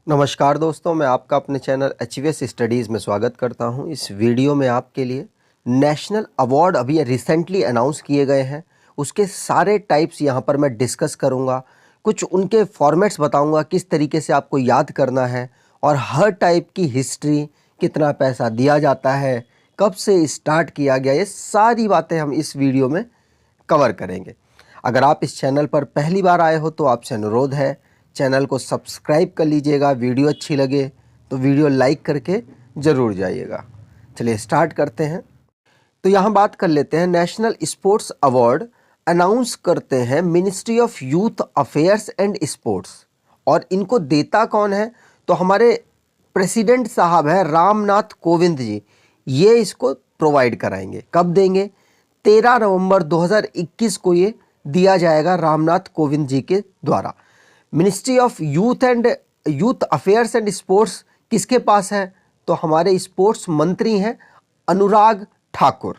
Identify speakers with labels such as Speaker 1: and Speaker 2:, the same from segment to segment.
Speaker 1: नमस्कार दोस्तों, मैं आपका अपने चैनल एचवीएस स्टडीज़ में स्वागत करता हूं। इस वीडियो में आपके लिए नेशनल अवार्ड अभी रिसेंटली अनाउंस किए गए हैं, उसके सारे टाइप्स यहां पर मैं डिस्कस करूंगा। कुछ उनके फॉर्मेट्स बताऊंगा किस तरीके से आपको याद करना है, और हर टाइप की हिस्ट्री, कितना पैसा दिया जाता है, कब से स्टार्ट किया गया, ये सारी बातें हम इस वीडियो में कवर करेंगे। अगर आप इस चैनल पर पहली बार आए हो तो आपसे अनुरोध है, चैनल को सब्सक्राइब कर लीजिएगा। वीडियो अच्छी लगे तो वीडियो लाइक करके ज़रूर जाइएगा। चलिए स्टार्ट करते हैं। तो यहाँ बात कर लेते हैं, नेशनल स्पोर्ट्स अवार्ड अनाउंस करते हैं ministry of youth affairs and sports. और इनको देता कौन है? तो हमारे प्रेसिडेंट साहब हैं रामनाथ कोविंद जी। ये इसको प्रोवाइड कराएंगे। कब देंगे? 13 नवंबर 2021 को ये दिया जाएगा रामनाथ कोविंद जी के द्वारा। Ministry of youth affairs and sports किसके पास है? तो हमारे स्पोर्ट्स मंत्री हैं अनुराग ठाकुर।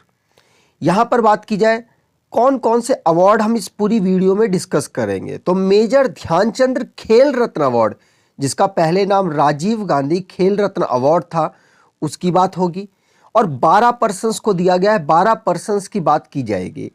Speaker 1: यहाँ पर बात की जाए कौन कौन से अवार्ड हम इस पूरी वीडियो में डिस्कस करेंगे, तो मेजर ध्यानचंद्र खेल रत्न अवार्ड, जिसका पहले नाम राजीव गांधी खेल रत्न अवार्ड था, उसकी बात होगी। और 12 पर्सन्स को दिया गया है, 12 पर्सन्स की बात की जाएगी।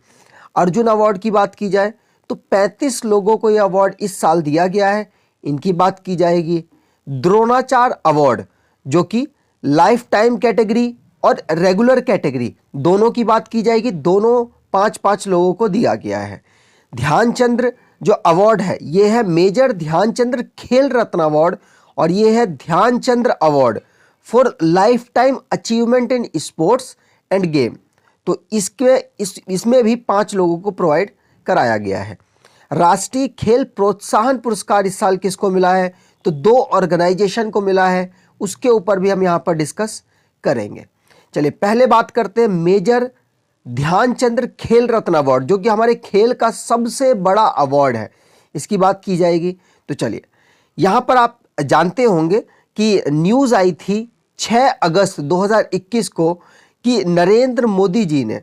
Speaker 1: अर्जुन अवार्ड की बात की जाए तो 35 लोगों को यह अवार्ड इस साल दिया गया है, इनकी बात की जाएगी। द्रोणाचार्य अवार्ड, जो कि लाइफ टाइम कैटेगरी और रेगुलर कैटेगरी दोनों की बात की जाएगी, दोनों 5-5 लोगों को दिया गया है। ध्यानचंद्र जो अवार्ड है, यह है मेजर ध्यानचंद्र खेल रत्न अवार्ड, और यह है Dhyan Chandra award for life time achievement in sports end game. तो इसमें भी 5 लोगों को प्रोवाइड कराया गया है। राष्ट्रीय खेल प्रोत्साहन पुरस्कार इस साल किसको मिला है? तो 2 ऑर्गेनाइजेशन को मिला है, उसके ऊपर भी हम यहां पर डिस्कस करेंगे। चलिए पहले बात करते हैं मेजर ध्यानचंद्र खेल रत्न अवार्ड, जो कि हमारे खेल का सबसे बड़ा अवार्ड है, इसकी बात की जाएगी। तो चलिए, यहां पर आप जानते होंगे कि न्यूज़ आई थी 6 अगस्त 2021 को कि नरेंद्र मोदी जी ने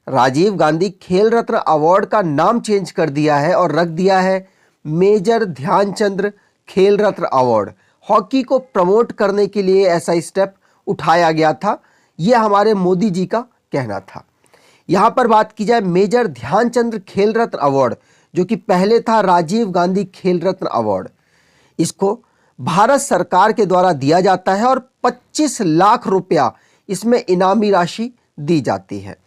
Speaker 1: राजीव गांधी खेल रत्न अवार्ड का नाम चेंज कर दिया है और रख दिया है मेजर ध्यानचंद्र खेल रत्न अवार्ड। हॉकी को प्रमोट करने के लिए ऐसा स्टेप उठाया गया था, यह हमारे मोदी जी का कहना था। यहां पर बात की जाए मेजर ध्यानचंद्र खेल रत्न अवार्ड, जो कि पहले था राजीव गांधी खेल रत्न अवार्ड, इसको भारत सरकार के द्वारा दिया जाता है और 25 लाख रुपया इसमें इनामी राशि दी जाती है।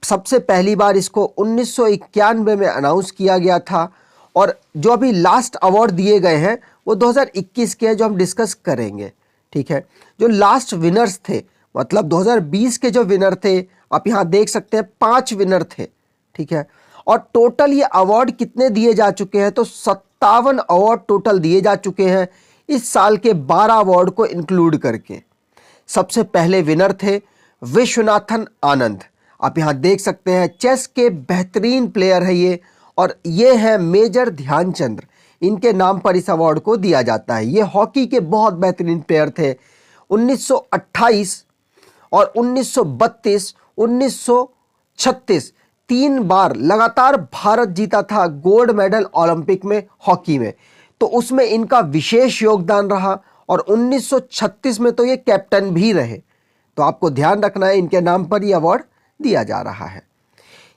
Speaker 1: सबसे पहली बार इसको 1991 में अनाउंस किया गया था, और जो अभी लास्ट अवार्ड दिए गए हैं वो 2021 के हैं, जो हम डिस्कस करेंगे। ठीक है, जो लास्ट विनर्स थे, मतलब 2020 के जो विनर थे, आप यहाँ देख सकते हैं 5 विनर थे। ठीक है, और टोटल ये अवार्ड कितने दिए जा चुके हैं? तो 57 अवार्ड टोटल दिए जा चुके हैं इस साल के 12 अवार्ड को इंक्लूड करके। सबसे पहले विनर थे विश्वनाथन आनंद, आप यहां देख सकते हैं, चेस के बेहतरीन प्लेयर है ये, और ये है मेजर ध्यानचंद्र, इनके नाम पर इस अवार्ड को दिया जाता है। ये हॉकी के बहुत बेहतरीन प्लेयर थे। 1928 और 1932, 1936 3 बार लगातार भारत जीता था गोल्ड मेडल ओलंपिक में हॉकी में, तो उसमें इनका विशेष योगदान रहा। और 1936 में तो ये कैप्टन भी रहे। तो आपको ध्यान रखना है, इनके नाम पर यह अवार्ड दिया जा रहा है।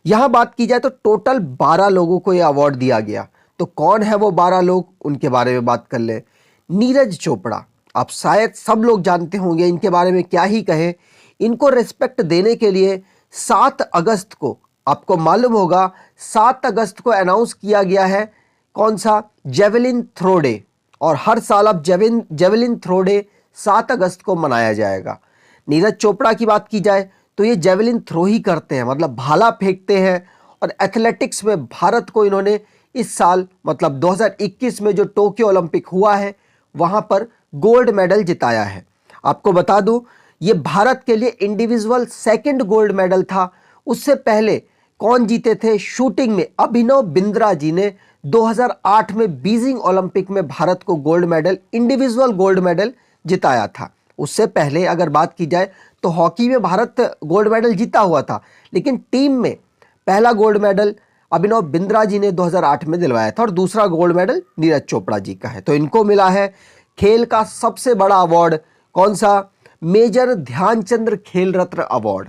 Speaker 1: यहां बात की जाए तो टोटल 12 लोगों को यह अवार्ड दिया गया। तो कौन है वो 12 लोग, उनके बारे में बात कर ले। नीरज चोपड़ा, आप शायद सब लोग जानते होंगे, इनके बारे में क्या ही कहें। इनको रिस्पेक्ट देने के लिए 7 अगस्त को, आपको मालूम होगा 7 अगस्त को अनाउंस किया गया है कौन सा? Javelin throw day. और हर साल अब जेवलिन थ्रो डे 7 अगस्त को मनाया जाएगा। नीरज चोपड़ा की बात की जाए तो ये जेवलिन थ्रो ही करते हैं, मतलब भाला फेंकते हैं। और एथलेटिक्स में भारत को इन्होंने इस साल, मतलब 2021 में जो टोक्यो ओलंपिक हुआ है, वहां पर गोल्ड मेडल जिताया है। आपको बता दूं, ये भारत के लिए इंडिविजुअल 2nd गोल्ड मेडल था। उससे पहले कौन जीते थे? शूटिंग में अभिनव बिंद्रा जी ने 2008 में बीजिंग ओलंपिक में भारत को gold medal, individual gold medal जिताया था। उससे पहले अगर बात की जाए तो हॉकी में भारत गोल्ड मेडल जीता हुआ था, लेकिन टीम में पहला गोल्ड मेडल अभिनव बिंद्रा जी ने 2008 में दिलवाया था और दूसरा गोल्ड मेडल नीरज चोपड़ा जी का है। तो इनको मिला है खेल का सबसे बड़ा अवार्ड कौन सा? मेजर ध्यानचंद खेल रत्न अवार्ड।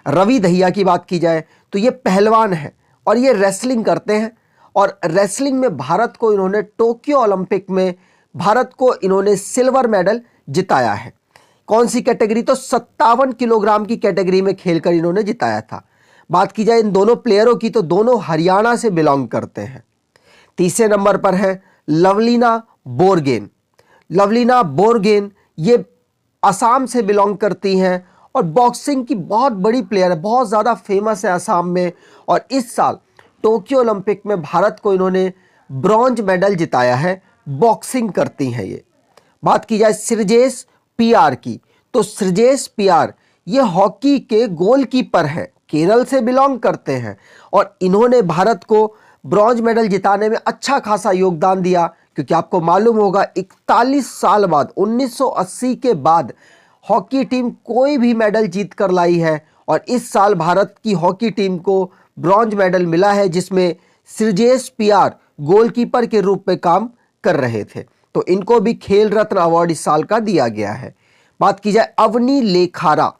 Speaker 1: रवि दहिया की बात की जाए तो ये पहलवान है और ये रेसलिंग करते हैं, और रेसलिंग में भारत को इन्होंने टोक्यो ओलंपिक में भारत को इन्होंने सिल्वर मेडल जिताया है। कौन सी कैटेगरी? तो 57 किलोग्राम की कैटेगरी में खेलकर इन्होंने जिताया था। बात की जाए इन दोनों प्लेयरों की तो दोनों हरियाणा से बिलोंग करते हैं। तीसरे नंबर पर है लवलीना बोरगोहेन। लवलीना बोरगोहेन ये असम से बिलोंग करती हैं और बॉक्सिंग की बहुत बड़ी प्लेयर है, बहुत ज़्यादा फेमस है असम में, और इस साल टोक्यो ओलंपिक में भारत को इन्होंने ब्रॉन्ज मेडल जिताया है। बॉक्सिंग करती हैं ये। बात की जाए सृजेश पीआर की तो सृजेश पीआर ये हॉकी के गोलकीपर है, केरल से बिलोंग करते हैं, और इन्होंने भारत को ब्रॉन्ज मेडल जिताने में अच्छा खासा योगदान दिया, क्योंकि आपको मालूम होगा 41 साल बाद 1980 के बाद हॉकी टीम कोई भी मेडल जीत कर लाई है, और इस साल भारत की हॉकी टीम को ब्रॉन्ज मेडल मिला है, जिसमें सृजेश पीआर गोलकीपर के रूप में काम कर रहे थे। तो इनको भी खेल रत्न अवार्ड इस साल का दिया गया है। बात की जाए अवनी लेखारा।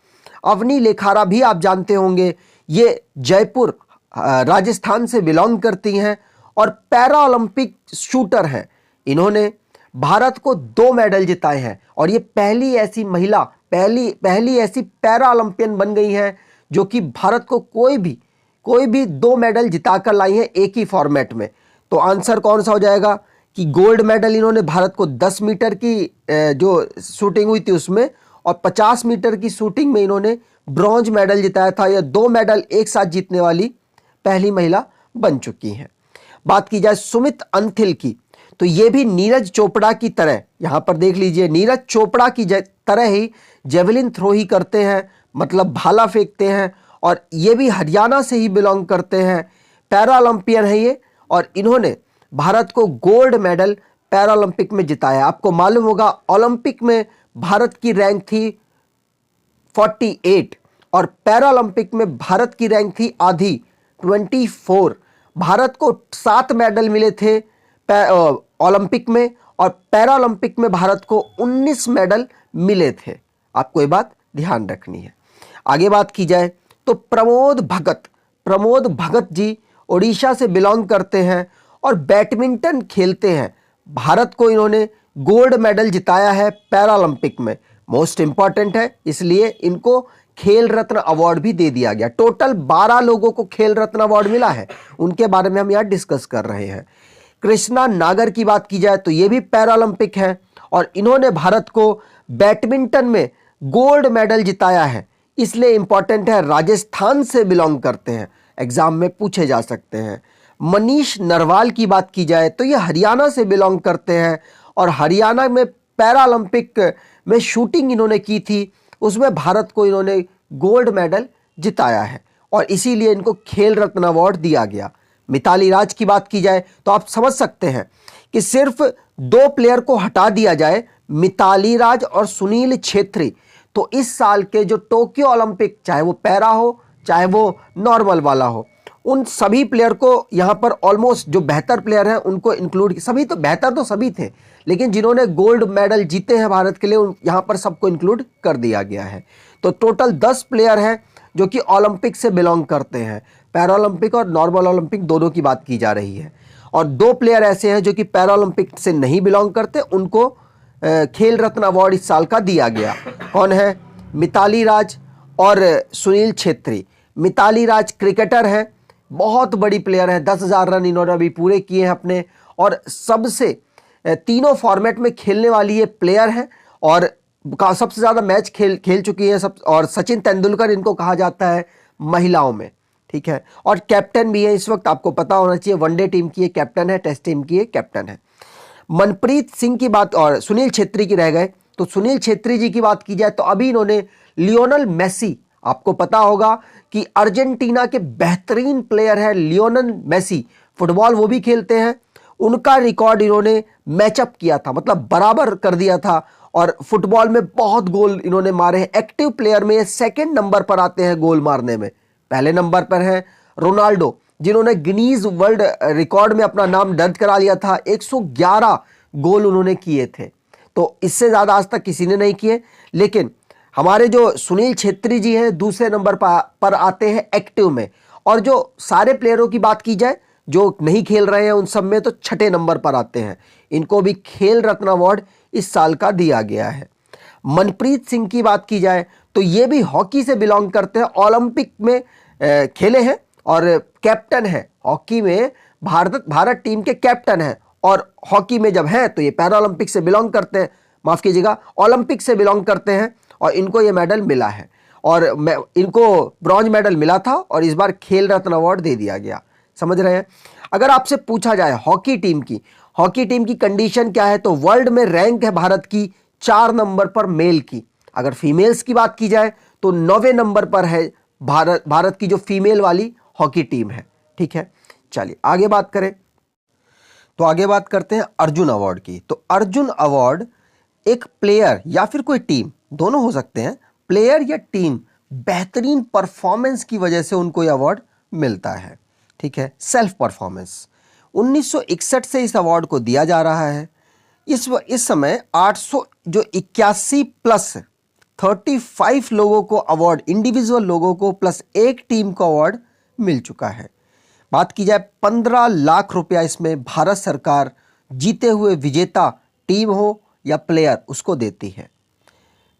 Speaker 1: अवनी लेखारा भी आप जानते होंगे, ये जयपुर राजस्थान से बिलोंग करती हैं और पैरा ओलंपिक शूटर हैं। इन्होंने भारत को 2 मेडल जिताए हैं, और ये पहली ऐसी महिला, पहली ऐसी पैरा ओलंपियन बन गई हैं जो कि भारत को कोई भी 2 मेडल जिताकर लाई है एक ही फॉर्मेट में। तो आंसर कौन सा हो जाएगा कि गोल्ड मेडल इन्होंने भारत को 10 मीटर की जो शूटिंग हुई थी उसमें, और 50 मीटर की शूटिंग में इन्होंने ब्रॉन्ज मेडल जिताया था। यह 2 मेडल एक साथ जीतने वाली पहली महिला बन चुकी हैं। बात की जाए सुमित अंथिल की तो ये भी नीरज चोपड़ा की तरह, यहां पर देख लीजिए, नीरज चोपड़ा की तरह ही जेवलिन थ्रो ही करते हैं, मतलब भाला फेंकते हैं, और ये भी हरियाणा से ही बिलोंग करते हैं। पैरा ओलंपियन है ये, और इन्होंने भारत को गोल्ड मेडल पैरा ओलंपिक में जिताया। आपको मालूम होगा ओलंपिक में भारत की रैंक थी 48 और पैरा ओलंपिक में भारत की रैंक थी आधी 24। भारत को 7 मेडल मिले थे ओलंपिक में, और पैरा ओलंपिक में भारत को 19 मेडल मिले थे। आपको ये बात ध्यान रखनी है। आगे बात की जाए तो प्रमोद भगत जी ओडिशा से बिलोंग करते हैं और बैडमिंटन खेलते हैं। भारत को इन्होंने गोल्ड मेडल जिताया है पैरा ओलंपिक में, मोस्ट इंपॉर्टेंट है, इसलिए इनको खेल रत्न अवार्ड भी दे दिया गया। टोटल 12 लोगों को खेल रत्न अवार्ड मिला है, उनके बारे में हम यहाँ डिस्कस कर रहे हैं। कृष्णा नागर की बात की जाए तो ये भी पैरा ओलंपिक है, और इन्होंने भारत को बैडमिंटन में गोल्ड मेडल जिताया है, इसलिए इंपॉर्टेंट है, राजस्थान से बिलोंग करते हैं, एग्जाम में पूछे जा सकते हैं। मनीष नरवाल की बात की जाए तो ये हरियाणा से बिलोंग करते हैं, और हरियाणा में पैरा ओलंपिक में शूटिंग इन्होंने की थी, उसमें भारत को इन्होंने गोल्ड मेडल जिताया है, और इसीलिए इनको खेल रत्न अवार्ड दिया गया। मिताली राज की बात की जाए तो आप समझ सकते हैं कि सिर्फ 2 प्लेयर को हटा दिया जाए, मिताली राज और सुनील छेत्री, तो इस साल के जो टोक्यो ओलंपिक, चाहे वो पैरा हो चाहे वो नॉर्मल वाला हो, उन सभी प्लेयर को यहाँ पर ऑलमोस्ट जो बेहतर प्लेयर हैं उनको इंक्लूड, सभी तो बेहतर तो सभी थे, लेकिन जिन्होंने गोल्ड मेडल जीते हैं भारत के लिए, यहाँ पर सबको इंक्लूड कर दिया गया है। तो टोटल 10 प्लेयर हैं जो कि ओलंपिक से बिलोंग करते हैं, पैरा ओलंपिक और नॉर्मल ओलंपिक दोनों की बात की जा रही है, और 2 प्लेयर ऐसे हैं जो कि पैरा ओलंपिक से नहीं बिलोंग करते, उनको खेल रत्न अवार्ड इस साल का दिया गया। कौन है? मिताली राज और सुनील छेत्री। मिताली राज क्रिकेटर हैं, बहुत बड़ी प्लेयर है, 10,000 रन इन्होंने अभी पूरे किए हैं अपने, और सबसे तीनों फॉर्मेट में खेलने वाली ये प्लेयर है, और सबसे ज़्यादा मैच खेल चुकी है सब, और सचिन तेंदुलकर इनको कहा जाता है महिलाओं में, ठीक है, और कैप्टन भी है इस वक्त, आपको पता होना चाहिए, वनडे टीम की ये कैप्टन है, टेस्ट टीम की ये कैप्टन है। मनप्रीत सिंह की बात, और सुनील छेत्री की रह गए, तो सुनील छेत्री जी की बात की जाए तो अभी इन्होंने लियोनल मेसी, आपको पता होगा कि अर्जेंटीना के बेहतरीन प्लेयर है लियोनल मेसी, फुटबॉल वो भी खेलते हैं, उनका रिकॉर्ड इन्होंने मैचअप किया था, मतलब बराबर कर दिया था, और फुटबॉल में बहुत गोल इन्होंने मारे हैं। एक्टिव प्लेयर में ये 2nd नंबर पर आते हैं गोल मारने में। पहले नंबर पर है रोनाल्डो, जिन्होंने गिनीज वर्ल्ड रिकॉर्ड में अपना नाम दर्ज करा लिया था, 111 गोल उन्होंने किए थे। तो इससे ज़्यादा आज तक किसी ने नहीं किए। लेकिन हमारे जो सुनील छेत्री जी हैं दूसरे नंबर पर आते हैं एक्टिव में। और जो सारे प्लेयरों की बात की जाए जो नहीं खेल रहे हैं उन सब में तो छठे नंबर पर आते हैं। इनको भी खेल रत्न अवार्ड इस साल का दिया गया है। मनप्रीत सिंह की बात की जाए तो ये भी हॉकी से बिलोंग करते हैं, ओलंपिक में खेले हैं और कैप्टन है हॉकी में, भारत टीम के कैप्टन हैं। और हॉकी में जब हैं तो ये पैरा ओलंपिक से बिलोंग करते हैं, माफ कीजिएगा ओलंपिक से बिलोंग करते हैं और इनको ये मेडल मिला है। और इनको ब्रॉन्ज मेडल मिला था और इस बार खेल रत्न अवार्ड दे दिया गया। समझ रहे हैं। अगर आपसे पूछा जाए हॉकी टीम की कंडीशन क्या है तो वर्ल्ड में रैंक है भारत की 4 नंबर पर मेल की। अगर फीमेल्स की बात की जाए तो 9वें नंबर पर है भारत की जो फीमेल वाली हॉकी टीम है। ठीक है, चलिए आगे बात करें। तो आगे बात करते हैं अर्जुन अवार्ड की। तो अर्जुन अवार्ड एक प्लेयर या फिर कोई टीम, दोनों हो सकते हैं, प्लेयर या टीम बेहतरीन परफॉर्मेंस की वजह से उनको यह अवार्ड मिलता है। ठीक है, सेल्फ परफॉर्मेंस। 1961 से इस अवार्ड को दिया जा रहा है। इस समय 800 जो 81 प्लस 35 लोगों को अवार्ड, इंडिविजुअल लोगों को प्लस एक टीम को अवार्ड मिल चुका है। बात की जाए 15 लाख रुपया इसमें भारत सरकार जीते हुए विजेता टीम हो या प्लेयर उसको देती है।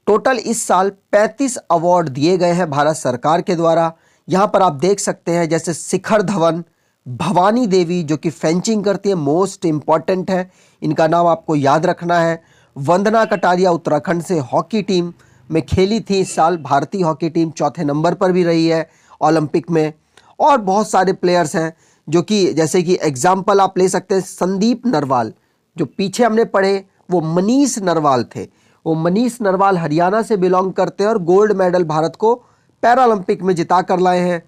Speaker 1: टोटल इस साल 35 अवार्ड दिए गए हैं भारत सरकार के द्वारा। यहां पर आप देख सकते हैं जैसे शिखर धवन, भवानी देवी जो कि फेंचिंग करती है, मोस्ट इंपॉर्टेंट है, इनका नाम आपको याद रखना है। वंदना कटारिया उत्तराखंड से हॉकी टीम में खेली थी इस साल, भारतीय हॉकी टीम चौथे नंबर पर भी रही है ओलंपिक में। और बहुत सारे प्लेयर्स हैं जो कि जैसे कि एग्जाम्पल आप ले सकते हैं संदीप नरवाल, जो पीछे हमने पढ़े वो मनीष नरवाल थे। वो मनीष नरवाल हरियाणा से बिलोंग करते हैं और गोल्ड मेडल भारत को पैरालंपिक में जिता कर लाए हैं।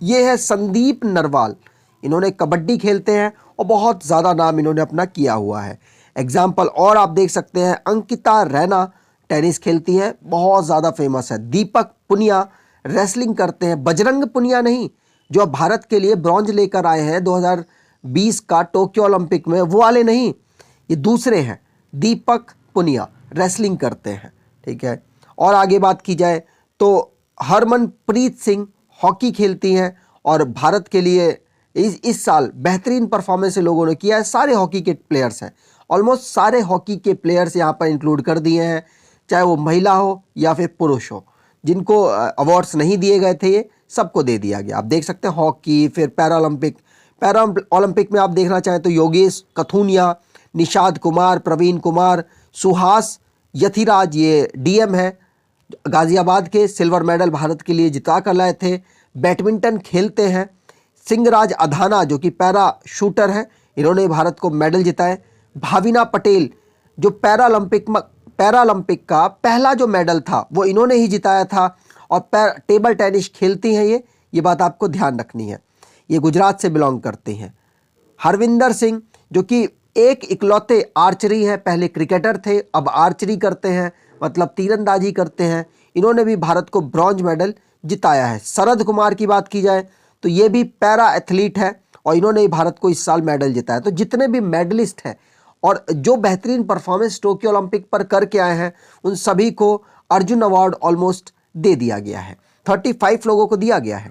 Speaker 1: ये है संदीप नरवाल, इन्होंने कबड्डी खेलते हैं और बहुत ज़्यादा नाम इन्होंने अपना किया हुआ है। एग्जाम्पल और आप देख सकते हैं अंकिता रैना टेनिस खेलती हैं, बहुत ज़्यादा फेमस है। दीपक पुनिया रेसलिंग करते हैं, बजरंग पुनिया नहीं जो भारत के लिए ब्रॉन्ज लेकर आए हैं 2020 का टोक्यो ओलंपिक में, वो वाले नहीं, ये दूसरे हैं। दीपक पुनिया रेसलिंग करते हैं। ठीक है, और आगे बात की जाए तो हरमनप्रीत सिंह हॉकी खेलती हैं और भारत के लिए इस साल बेहतरीन परफॉर्मेंस लोगों ने किया है। सारे हॉकी के प्लेयर्स हैं, ऑलमोस्ट सारे हॉकी के प्लेयर्स यहाँ पर इंक्लूड कर दिए हैं, चाहे वो महिला हो या फिर पुरुष हो। जिनको अवार्ड्स नहीं दिए गए थे ये सबको दे दिया गया। आप देख सकते हैं हॉकी, फिर पैरा ओलंपिक में आप देखना चाहें तो योगेश कथुनिया, निषाद कुमार, प्रवीण कुमार, सुहास यथिराज, ये डीएम है गाजियाबाद के, सिल्वर मेडल भारत के लिए जिता कर लाए थे। बैडमिंटन खेलते हैं सिंहराज अधाना जो कि पैरा शूटर है, इन्होंने भारत को मेडल जिताए। भाविना पटेल जो पैरालंपिक का पहला जो मेडल था वो इन्होंने ही जिताया था और टेबल टेनिस खेलती हैं ये बात आपको ध्यान रखनी है। ये गुजरात से बिलोंग करती हैं। हरविंदर सिंह जो कि एक इकलौते आर्चरी है, पहले क्रिकेटर थे अब आर्चरी करते हैं, मतलब तीरंदाजी करते हैं, इन्होंने भी भारत को ब्रॉन्ज मेडल जिताया है। शरद कुमार की बात की जाए तो ये भी पैरा एथलीट है और इन्होंने भारत को इस साल मेडल जिताया। तो जितने भी मेडलिस्ट हैं और जो बेहतरीन परफॉर्मेंस टोक्यो ओलंपिक पर करके आए हैं उन सभी को अर्जुन अवार्ड ऑलमोस्ट दे दिया गया है। 35 लोगों को दिया गया है।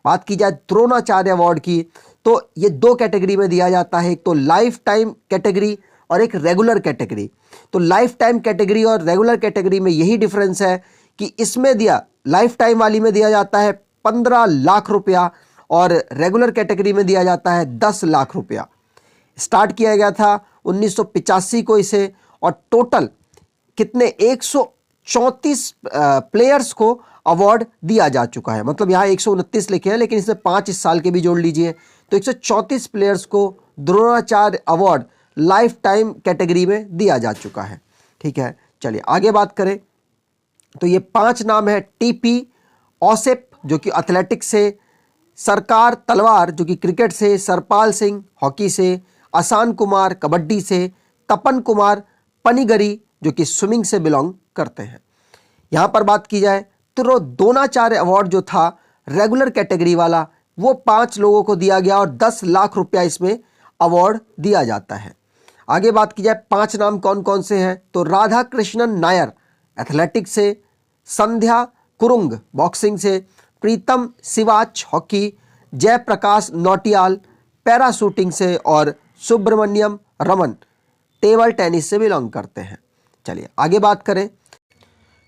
Speaker 1: बात की जाए द्रोणाचार्य अवार्ड की तो ये 2 कैटेगरी में दिया जाता है, एक तो लाइफ टाइम कैटेगरी और एक रेगुलर कैटेगरी। तो लाइफ टाइम कैटेगरी और रेगुलर कैटेगरी में यही डिफरेंस है कि इसमें लाइफ टाइम वाली में दिया जाता है 15 लाख रुपया और रेगुलर कैटेगरी में दिया जाता है 10 लाख रुपया। स्टार्ट किया गया था 1985 को इसे और टोटल कितने 134 प्लेयर्स को अवार्ड दिया जा चुका है। मतलब यहाँ 129 लिखे हैं लेकिन इसमें 5 इस साल के भी जोड़ लीजिए तो 134 प्लेयर्स को Dronacharya award life time category में दिया जा चुका है। ठीक है, चलिए आगे बात करें तो ये 5 नाम है। टीपी औसेप जो कि एथलेटिक्स से, सरकार तलवार जो कि क्रिकेट से, सरपाल सिंह हॉकी से, आसान कुमार कबड्डी से, तपन कुमार पनिगरी जो कि स्विमिंग से बिलोंग करते हैं। यहाँ पर बात की जाए तो द्रोणाचार्य अवार्ड जो था रेगुलर कैटेगरी वाला वो 5 लोगों को दिया गया और 10 लाख रुपया इसमें अवार्ड दिया जाता है। आगे बात की जाए 5 नाम कौन कौन से हैं, तो राधा कृष्णन नायर एथलेटिक्स से, संध्या कुरुंग बॉक्सिंग से, प्रीतम सिवाच हॉकी, जयप्रकाश नौटियाल पैराशूटिंग से और सुब्रमण्यम रमन टेबल टेनिस से बिलोंग करते हैं। चलिए आगे बात करें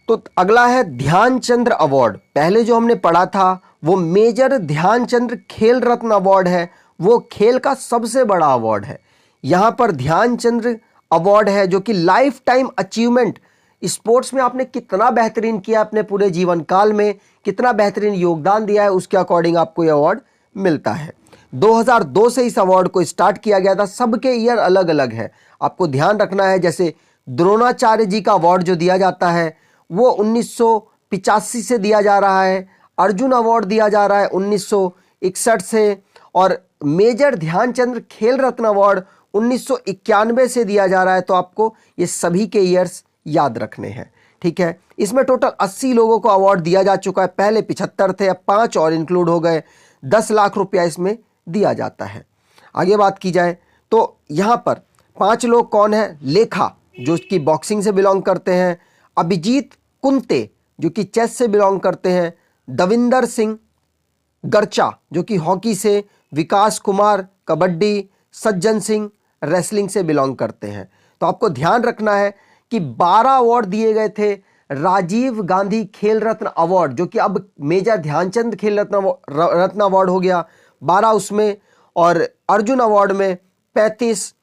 Speaker 1: तो अगला है ध्यानचंद्र अवार्ड। पहले जो हमने पढ़ा था वो मेजर ध्यानचंद्र खेल रत्न अवार्ड है, वो खेल का सबसे बड़ा अवार्ड है। यहाँ पर ध्यानचंद्र अवार्ड है जो कि लाइफ टाइम अचीवमेंट, स्पोर्ट्स में आपने कितना बेहतरीन किया अपने पूरे जीवन काल में, कितना बेहतरीन योगदान दिया है, उसके अकॉर्डिंग आपको यह अवार्ड मिलता है। 2002 से इस अवार्ड को स्टार्ट किया गया था, सबके ईयर अलग अलग है, आपको ध्यान रखना है। जैसे द्रोणाचार्य जी का अवार्ड जो दिया जाता है वो 1985 से दिया जा रहा है, अर्जुन अवार्ड दिया जा रहा है 1961 से, और मेजर ध्यानचंद्र खेल रत्न अवार्ड 1991 से दिया जा रहा है। तो आपको ये सभी के ईयर्स याद रखने हैं, ठीक है। इसमें टोटल 80 लोगों को अवार्ड दिया जा चुका है, पहले 75 थे, अब 5 और इंक्लूड हो गए। 10 लाख रुपया इसमें दिया जाता है। आगे बात की जाए तो यहाँ पर 5 लोग कौन है, लेखा जो कि बॉक्सिंग से बिलोंग करते हैं, अभिजीत कुंते जो कि चेस से बिलोंग करते हैं, दविंदर सिंह गर्चा जो कि हॉकी से, विकास कुमार कबड्डी, सज्जन सिंह रेसलिंग से बिलोंग करते हैं। तो आपको ध्यान रखना है कि 12 अवार्ड दिए गए थे। राजीव गांधी खेल रत्न अवार्ड जो कि अब मेजर ध्यानचंद खेल रत्न अवार्ड हो गया, 12 उसमें, और अर्जुन अवार्ड में 35,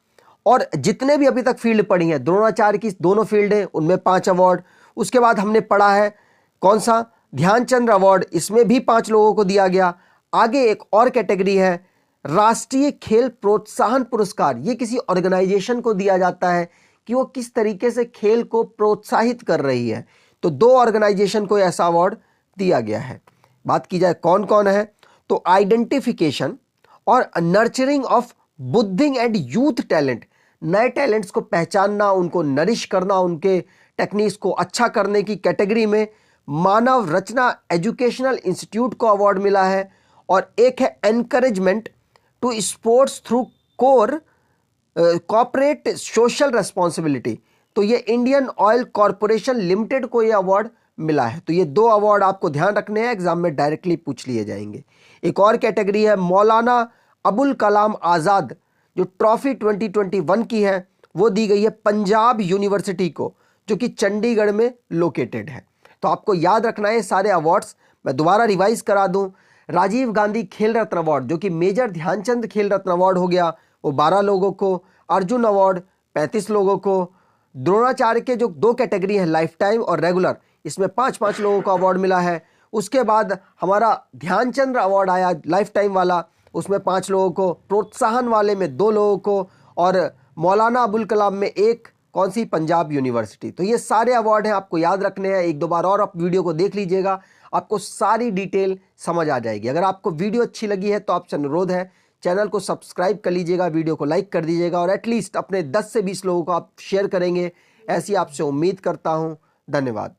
Speaker 1: और जितने भी अभी तक फील्ड पड़ी हैं, द्रोणाचार्य की दोनों फील्ड है उनमें 5 अवार्ड। उसके बाद हमने पढ़ा है कौन सा, ध्यानचंद्र अवार्ड, इसमें भी 5 लोगों को दिया गया। आगे एक और कैटेगरी है राष्ट्रीय खेल प्रोत्साहन पुरस्कार, ये किसी ऑर्गेनाइजेशन को दिया जाता है कि वो किस तरीके से खेल को प्रोत्साहित कर रही है। तो 2 ऑर्गेनाइजेशन को ऐसा अवार्ड दिया गया है। बात की जाए कौन कौन है, तो आइडेंटिफिकेशन और nurturing of budding and youth talent, नए टैलेंट्स को पहचानना, उनको नरिश करना, उनके टेक्निक्स को अच्छा करने की कैटेगरी में मानव रचना एजुकेशनल इंस्टीट्यूट को अवार्ड मिला है। और एक है encouragement to sports through core corporate social responsibility, तो ये इंडियन ऑयल कॉरपोरेशन लिमिटेड को ये अवार्ड मिला है। तो ये 2 अवार्ड आपको ध्यान रखने हैं, एग्जाम में डायरेक्टली पूछ लिए जाएंगे। एक और कैटेगरी है मौलाना अबुल कलाम आज़ाद, जो ट्रॉफी 2021 की है वो दी गई है पंजाब यूनिवर्सिटी को, जो कि चंडीगढ़ में लोकेटेड है। तो आपको याद रखना है सारे अवार्ड्स। मैं दोबारा रिवाइज करा दूं, राजीव गांधी खेल रत्न अवार्ड जो कि मेजर ध्यानचंद खेल रत्न अवार्ड हो गया, वो 12 लोगों को, अर्जुन अवार्ड 35 लोगों को, द्रोणाचार्य के जो 2 कैटेगरी है लाइफ टाइम और रेगुलर, इसमें 5-5 लोगों को अवार्ड मिला है। उसके बाद हमारा ध्यानचंद्र अवार्ड आया लाइफ टाइम वाला, उसमें 5 लोगों को, प्रोत्साहन वाले में 2 लोगों को, और मौलाना अबुल कलाम में 1, कौन सी, पंजाब यूनिवर्सिटी। तो ये सारे अवार्ड हैं, आपको याद रखने हैं। 1-2 बार और आप वीडियो को देख लीजिएगा, आपको सारी डिटेल समझ आ जाएगी। अगर आपको वीडियो अच्छी लगी है तो आपसे अनुरोध है चैनल को सब्सक्राइब कर लीजिएगा, वीडियो को लाइक कर दीजिएगा, और एटलीस्ट अपने 10 से 20 लोगों को आप शेयर करेंगे, ऐसी आपसे उम्मीद करता हूं। धन्यवाद।